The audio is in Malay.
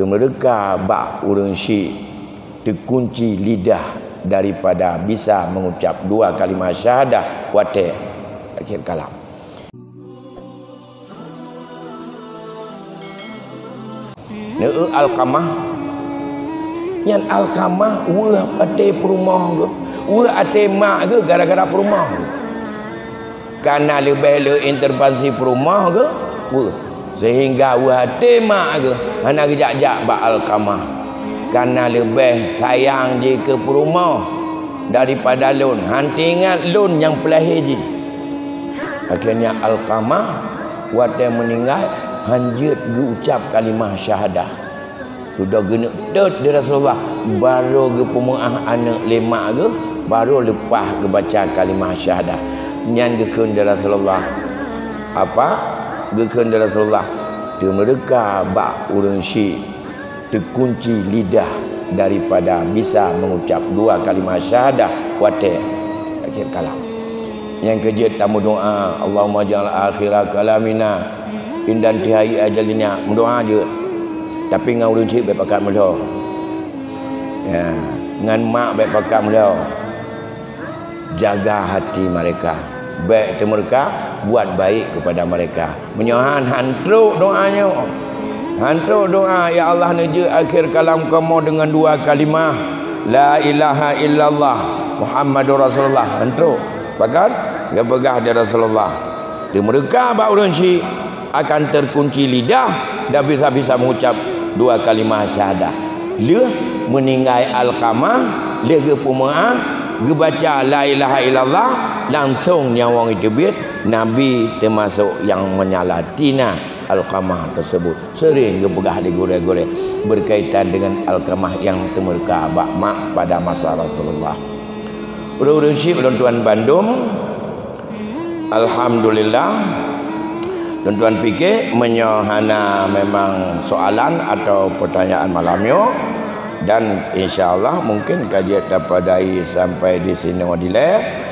mereka bak urang syik terkunci lidah daripada bisa mengucap dua kalimah syahadah wate akhir kalam. Alqamah yang Alqamah wah ate perumah ke wah ate mak ke gara-gara perumah karena lebih le intervensi perumah ke wah sehingga wah ate mak ke hana kejak-jak bak Alqamah karena lebih sayang je ke perumah daripada lun hanti ingat lun yang pelahir je akhirnya Alqamah wate meninggal hanjut ucap kalimah syahadah sudah gena dot di Rasulullah baru ke pemuah anak lemak ke baru lepas ke baca kalimah syahadah nyan gekun di Rasulullah apa gekun di Rasulullah tu mereka bak urang syik terkunci lidah daripada bisa mengucap dua kalimah syahadah wate akhir kalam. Yang kerja tamu doa Allahumma ja'al akhirah kalamina indan tihai ajalina mendoa je tapi ngau urang syik baik pakat melo ya ngan mak baik pakat melo jaga hati mereka baik tu mereka buat baik kepada mereka menyohan hantruk doanya hantruk doa ya Allah neje akhir kalam kamu dengan dua kalimah la ilaha illallah Muhammadur Rasulullah hantruk pakat ya begah dia Rasulullah di mereka bak urang syik akan terkunci lidah dan bisa mengucap dua kalimah syahadah. Dia meninggal Alqamah, dia ke Pumaah, dia baca la ilaha illallah, langsung yang orang itu biar Nabi termasuk yang menyalatina Alqamah tersebut. Sering dia pegah di gore-gore berkaitan dengan Alqamah yang temerka bak mak pada masa Rasulullah. Urang syik tuan Bandung, alhamdulillah. Tuan-tuan fikir menyohana memang soalan atau pertanyaan malamnya dan insya-Allah mungkin kajian dapat sampai di sini wadileh.